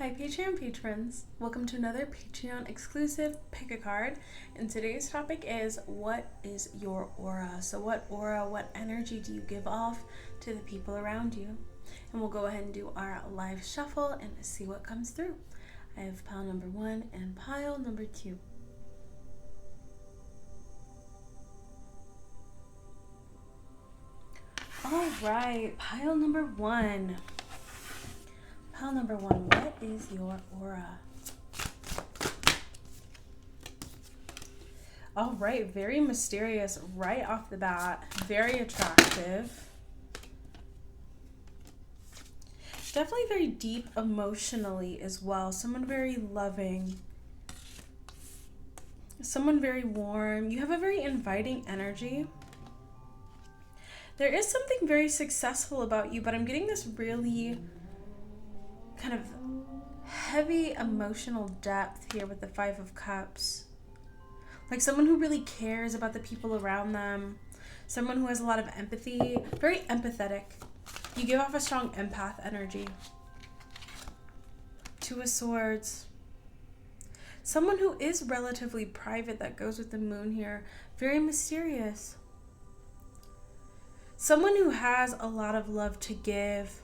Hi Patreon patrons, welcome to another Patreon exclusive pick a card, and today's topic is what is your aura? So what energy do you give off to the people around you? And we'll go ahead and do our live shuffle and see what comes through. I have pile number 1 and pile number 2. Alright, pile number 1. Pile number 1, what is your aura? All right, very mysterious right off the bat, very attractive. Definitely very deep emotionally as well. Someone very loving. Someone very warm. You have a very inviting energy. There is something very successful about you, but I'm getting this really kind of heavy emotional depth here with the 5 of Cups. Like someone who really cares about the people around them. Someone who has a lot of empathy. Very empathetic. You give off a strong empath energy. 2 of Swords. Someone who is relatively private, that goes with the moon here. Very mysterious. Someone who has a lot of love to give,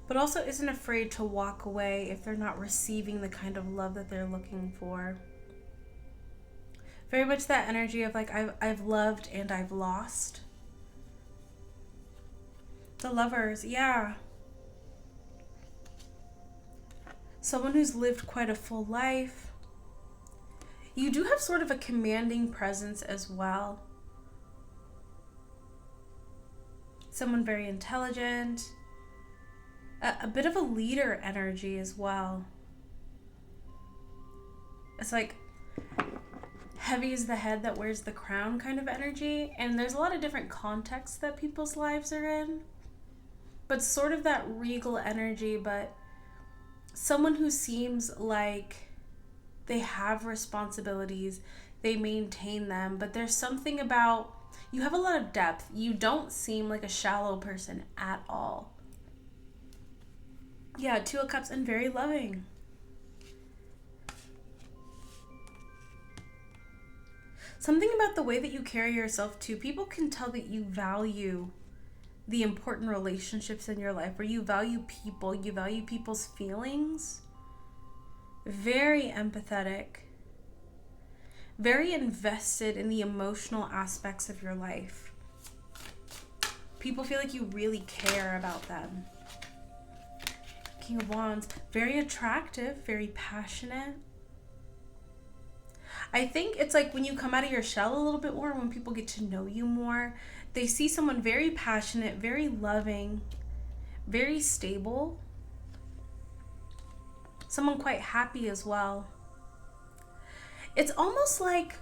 but also isn't afraid to walk away if they're not receiving the kind of love that they're looking for. Very much that energy of like, I've loved and I've lost. The Lovers, yeah. Someone who's lived quite a full life. You do have sort of a commanding presence as well. Someone very intelligent. A bit of a leader energy as well. It's like heavy is the head that wears the crown kind of energy. And there's a lot of different contexts that people's lives are in. But sort of that regal energy, but someone who seems like they have responsibilities, they maintain them, but there's something about, you have a lot of depth. You don't seem like a shallow person at all. Yeah, 2 of Cups and very loving. Something about the way that you carry yourself too. People can tell that you value the important relationships in your life, where you value people, you value people's feelings. Very empathetic. Very invested in the emotional aspects of your life. People feel like you really care about them. King of Wands, very attractive, very passionate. I think it's like when you come out of your shell a little bit more, when people get to know you more, they see someone very passionate, very loving, very stable. Someone quite happy as well. It's almost like,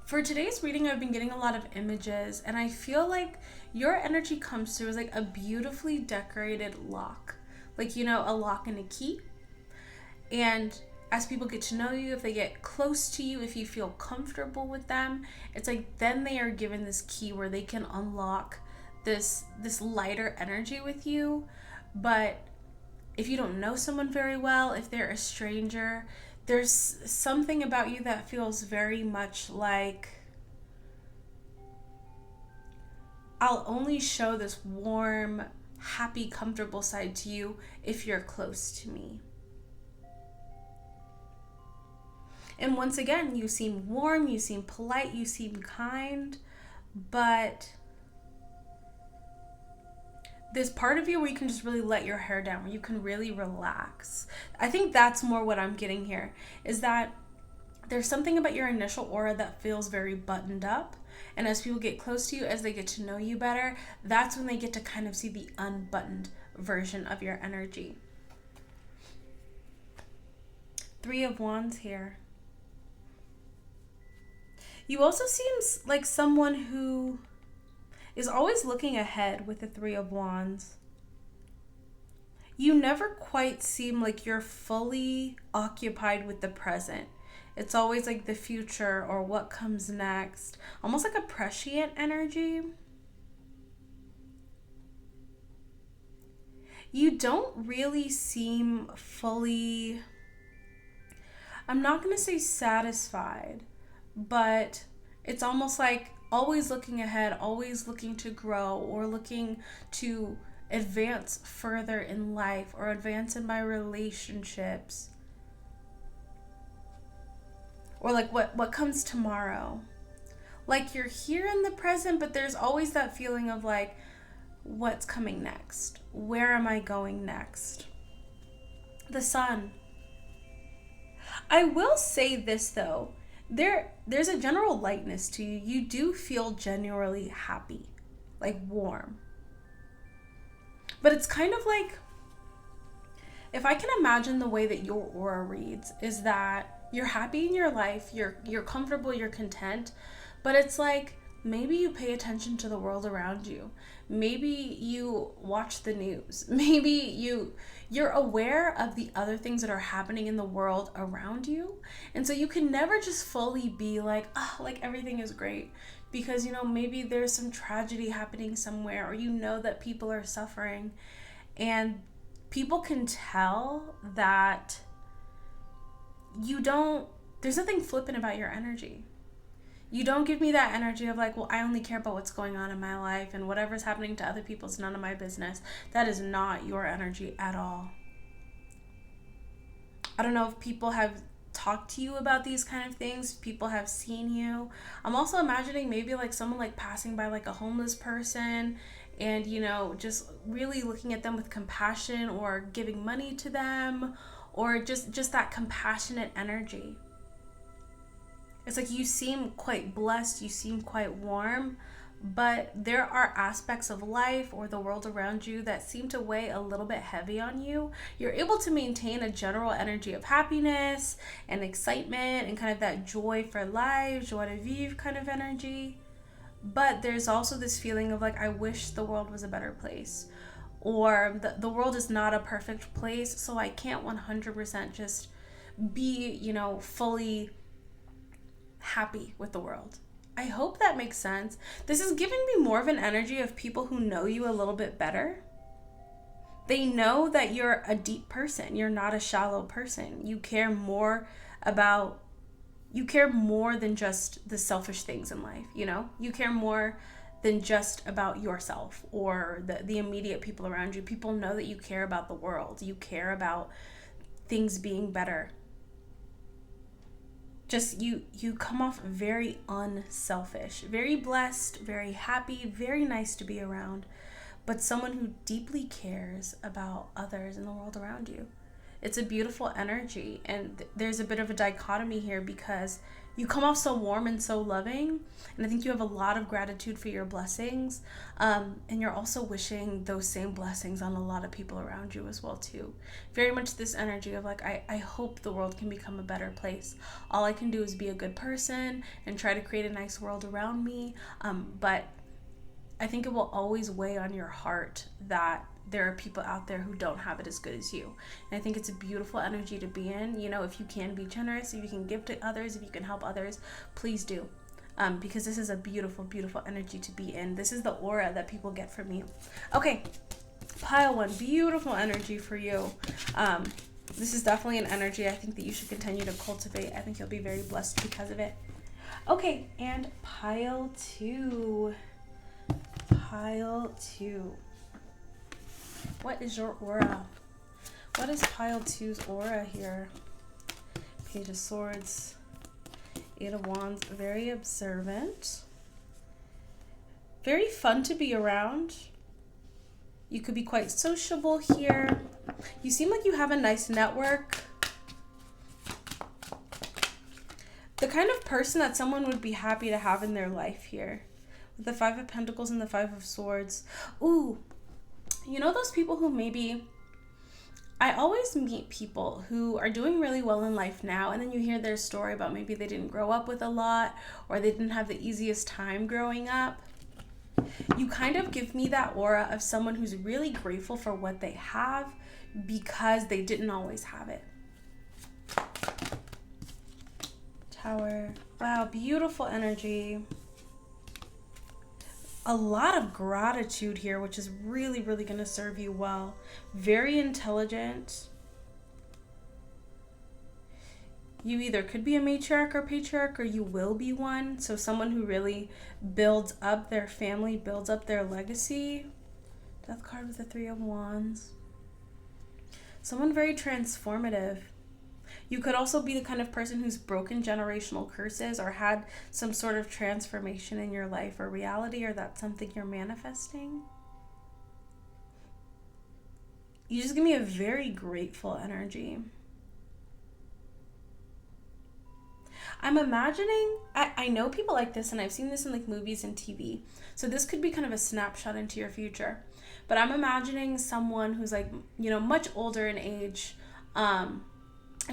for today's reading, I've been getting a lot of images, and I feel like your energy comes through as like a beautifully decorated lock. Like, you know, a lock and a key. And as people get to know you, if they get close to you, if you feel comfortable with them, it's like then they are given this key where they can unlock this lighter energy with you. But if you don't know someone very well, if they're a stranger, there's something about you that feels very much like, I'll only show this warm, happy, comfortable side to you if you're close to me. And once again, you seem warm, you seem polite, you seem kind, but this part of you where you can just really let your hair down, where you can really relax. I think that's more what I'm getting here, is that there's something about your initial aura that feels very buttoned up. And as people get close to you, as they get to know you better, that's when they get to kind of see the unbuttoned version of your energy. 3 of Wands here. You also seem like someone who is always looking ahead with the 3 of Wands. You never quite seem like you're fully occupied with the present. It's always like the future or what comes next. Almost like a prescient energy. you don't really seem fully, I'm not going to say satisfied, but it's almost like always looking ahead, always looking to grow or looking to advance further in life or advance in my relationships. Or like what comes tomorrow. Like you're here in the present, but there's always that feeling of like, what's coming next? Where am I going next? The sun. I will say this though, there's a general lightness to you. You do feel genuinely happy, like warm. But it's kind of like, if I can imagine the way that your aura reads is that you're happy in your life, you're comfortable, you're content, but it's like maybe you pay attention to the world around you. Maybe you watch the news. Maybe you're aware of the other things that are happening in the world around you. And so you can never just fully be like, oh, like everything is great. Because, maybe there's some tragedy happening somewhere, or that people are suffering. And people can tell that there's nothing flippant about your energy. You don't give me that energy of like, well, I only care about what's going on in my life and whatever's happening to other people is none of my business. That is not your energy at all. I don't know if people have talked to you about these kind of things. People have seen you. I'm also imagining maybe like someone like passing by like a homeless person and, just really looking at them with compassion or giving money to them or just that compassionate energy. It's like you seem quite blessed, you seem quite warm, but there are aspects of life or the world around you that seem to weigh a little bit heavy on you. You're able to maintain a general energy of happiness and excitement and kind of that joy for life, joie de vivre kind of energy. But there's also this feeling of like, I wish the world was a better place. Or the world is not a perfect place, so I can't 100% just be, fully happy with the world. I hope that makes sense. This is giving me more of an energy of people who know you a little bit better. They know that you're a deep person. You're not a shallow person. You care more than just the selfish things in life, You care more than just about yourself or the immediate people around you. People know that you care about the world. You care about things being better. Just you come off very unselfish, very blessed, very happy, very nice to be around, but someone who deeply cares about others in the world around you. It's a beautiful energy, and there's a bit of a dichotomy here because you come off so warm and so loving, and I think you have a lot of gratitude for your blessings, and you're also wishing those same blessings on a lot of people around you as well too. Very much this energy of like, I hope the world can become a better place. All I can do is be a good person and try to create a nice world around me, but I think it will always weigh on your heart that there are people out there who don't have it as good as you. And I think it's a beautiful energy to be in. If you can be generous, if you can give to others, if you can help others, please do. Because this is a beautiful, beautiful energy to be in. This is the aura that people get from you. Okay, pile one, beautiful energy for you. This is definitely an energy I think that you should continue to cultivate. I think you'll be very blessed because of it. Okay, and pile two. Pile two. What is your aura? What is pile two's aura here? Page of Swords, Eight of Wands, very observant. Very fun to be around. You could be quite sociable here. You seem like you have a nice network. The kind of person that someone would be happy to have in their life here. With the Five of Pentacles and the Five of Swords. Ooh, those people who maybe, I always meet people who are doing really well in life now, and then you hear their story about maybe they didn't grow up with a lot, or they didn't have the easiest time growing up. You kind of give me that aura of someone who's really grateful for what they have because they didn't always have it. Tower. Wow, beautiful energy. A lot of gratitude here, which is really, really going to serve you well. Very intelligent. You either could be a matriarch or patriarch, or you will be one. So someone who really builds up their family, builds up their legacy. Death card with the 3 of Wands. Someone very transformative. You could also be the kind of person who's broken generational curses or had some sort of transformation in your life or reality, or that's something you're manifesting. You just give me a very grateful energy. I'm imagining, I know people like this, and I've seen this in like movies and TV. So this could be kind of a snapshot into your future. But I'm imagining someone who's like, you know, much older in age, and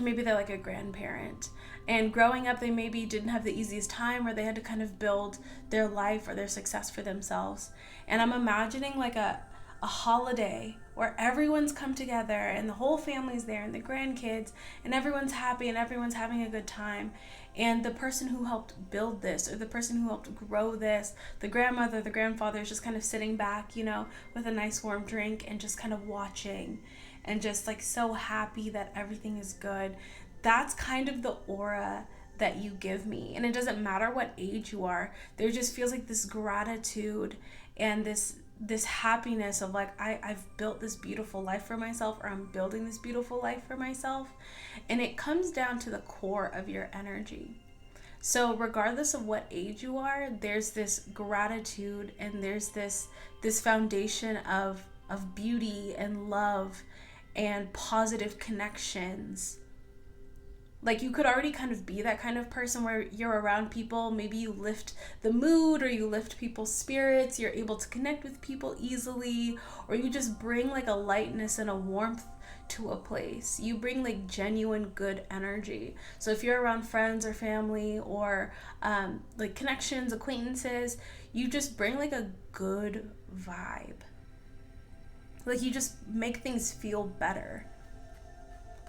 maybe they're like a grandparent. And growing up, they maybe didn't have the easiest time, or they had to kind of build their life or their success for themselves. And I'm imagining like a holiday where everyone's come together and the whole family's there and the grandkids and everyone's happy and everyone's having a good time. And the person who helped build this, or the person who helped grow this, the grandmother, the grandfather, is just kind of sitting back, you know, with a nice warm drink and just kind of watching and just like so happy that everything is good. That's kind of the aura that you give me. And it doesn't matter what age you are. There just feels like this gratitude and this happiness of like, I've built this beautiful life for myself, or I'm building this beautiful life for myself. And it comes down to the core of your energy. So regardless of what age you are, there's this gratitude, and there's this foundation of beauty and love and positive connections. Like, you could already kind of be that kind of person where you're around people, maybe you lift the mood, or you lift people's spirits, you're able to connect with people easily, or you just bring like a lightness and a warmth to a place. You bring like genuine good energy. So if you're around friends or family, or like connections, acquaintances, you just bring like a good vibe. Like, you just make things feel better.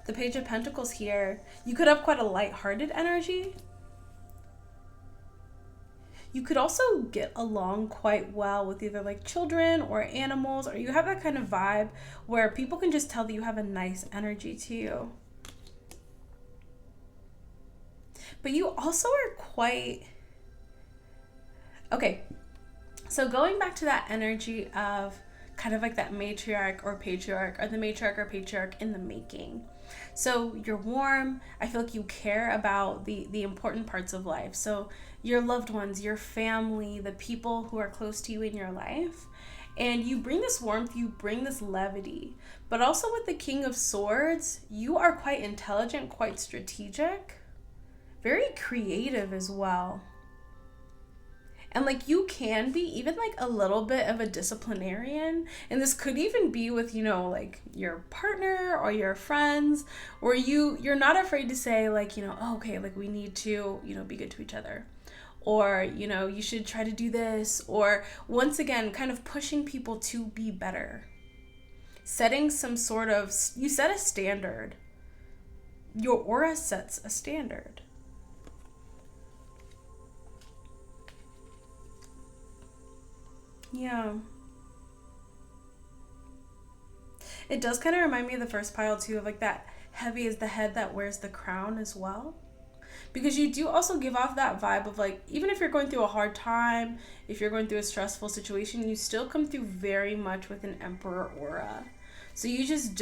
The Page of Pentacles here, you could have quite a lighthearted energy. You could also get along quite well with either like children or animals, or you have that kind of vibe where people can just tell that you have a nice energy to you. But you also are quite... Okay, so going back to that energy of kind of like that matriarch or patriarch, or the matriarch or patriarch in the making. So you're warm. I feel like you care about the important parts of life. So your loved ones, your family, the people who are close to you in your life. And you bring this warmth, you bring this levity. But also with the King of Swords, you are quite intelligent, quite strategic, very creative as well. And like, you can be even like a little bit of a disciplinarian. And this could even be with, you know, like your partner or your friends, where you're not afraid to say like, you know, oh, okay, like we need to, you know, be good to each other. Or, you know, you should try to do this. Or once again, kind of pushing people to be better. Setting some sort of, you set a standard. Your aura sets a standard. Yeah. It does kind of remind me of the first pile too, of like that heavy is the head that wears the crown as well. Because you do also give off that vibe of like, even if you're going through a hard time, if you're going through a stressful situation, you still come through very much with an emperor aura. So you just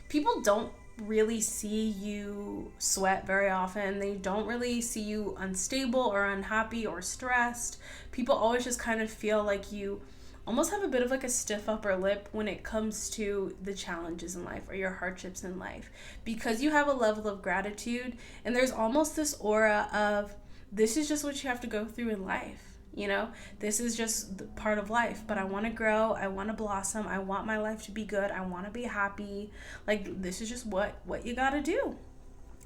people don't really see you sweat very often. They don't really see you unstable or unhappy or stressed. People always just kind of feel like you almost have a bit of like a stiff upper lip when it comes to the challenges in life or your hardships in life, because you have a level of gratitude, and there's almost this aura of, this is just what you have to go through in life. You know, this is just part of life, but I want to grow. I want to blossom. I want my life to be good. I want to be happy. Like, this is just what you got to do.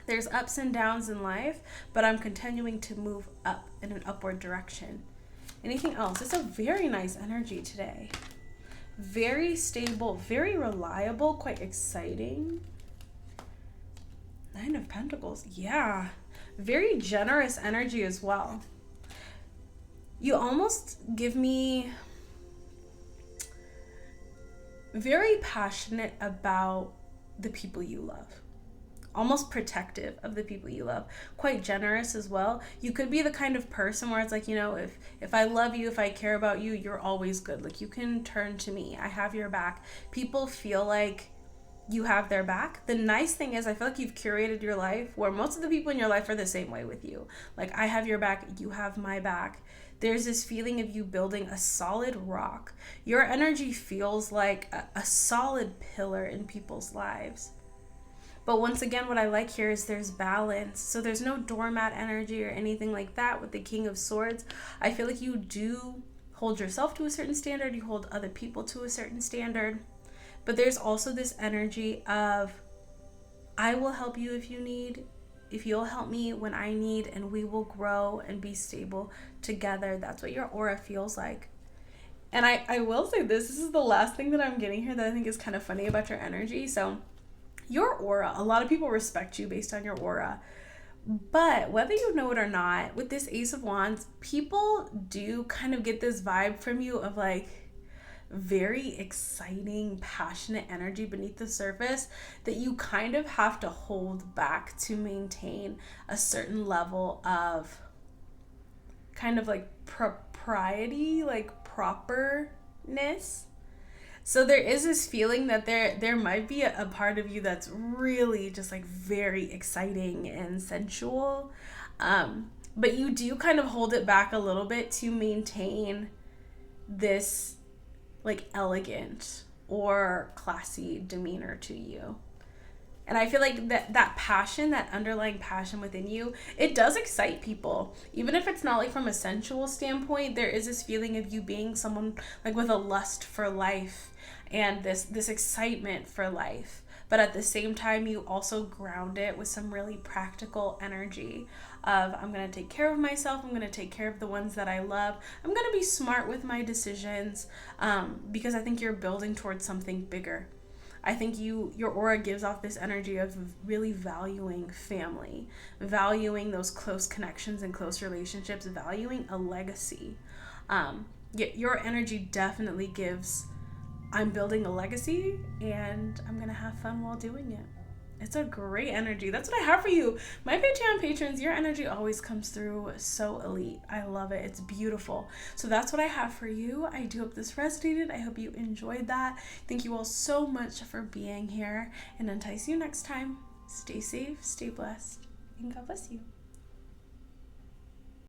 There's ups and downs in life, but I'm continuing to move up in an upward direction. Anything else? It's a very nice energy today. Very stable, very reliable, quite exciting. 9 of Pentacles. Yeah. Very generous energy as well. You almost give me very passionate about the people you love, almost protective of the people you love, quite generous as well. You could be the kind of person where it's like, if I love you, if I care about you, you're always good. Like, you can turn to me, I have your back. People feel like you have their back. The nice thing is, I feel like you've curated your life where most of the people in your life are the same way with you. Like, I have your back, you have my back. There's this feeling of you building a solid rock. Your energy feels like a solid pillar in people's lives. But once again, what I like here is there's balance. So there's no doormat energy or anything like that with the King of Swords. I feel like you do hold yourself to a certain standard. You hold other people to a certain standard. But there's also this energy of, I will help you if you need, if you'll help me when I need, and we will grow and be stable together. That's what your aura feels like. And I will say this is the last thing that I'm getting here that I think is kind of funny about your energy. So your aura, a lot of people respect you based on your aura. But whether you know it or not, with this Ace of Wands, people do kind of get this vibe from you of like very exciting, passionate energy beneath the surface that you kind of have to hold back to maintain a certain level of kind of like propriety, like properness. So there is this feeling that there might be a part of you that's really just like very exciting and sensual. But you do kind of hold it back a little bit to maintain this like elegant or classy demeanor to you. And I feel like that passion, that underlying passion within you, it does excite people. Even if it's not like from a sensual standpoint, there is this feeling of you being someone like with a lust for life and this excitement for life. But at the same time, you also ground it with some really practical energy of, I'm going to take care of myself. I'm going to take care of the ones that I love. I'm going to be smart with my decisions, because I think you're building towards something bigger. I think your aura gives off this energy of really valuing family, valuing those close connections and close relationships, valuing a legacy. Your energy definitely gives, I'm building a legacy and I'm going to have fun while doing it. It's a great energy. That's what I have for you. My Patreon patrons, your energy always comes through so elite. I love it. It's beautiful. So that's what I have for you. I do hope this resonated. I hope you enjoyed that. Thank you all so much for being here. And until I see you next time, stay safe, stay blessed, and God bless you.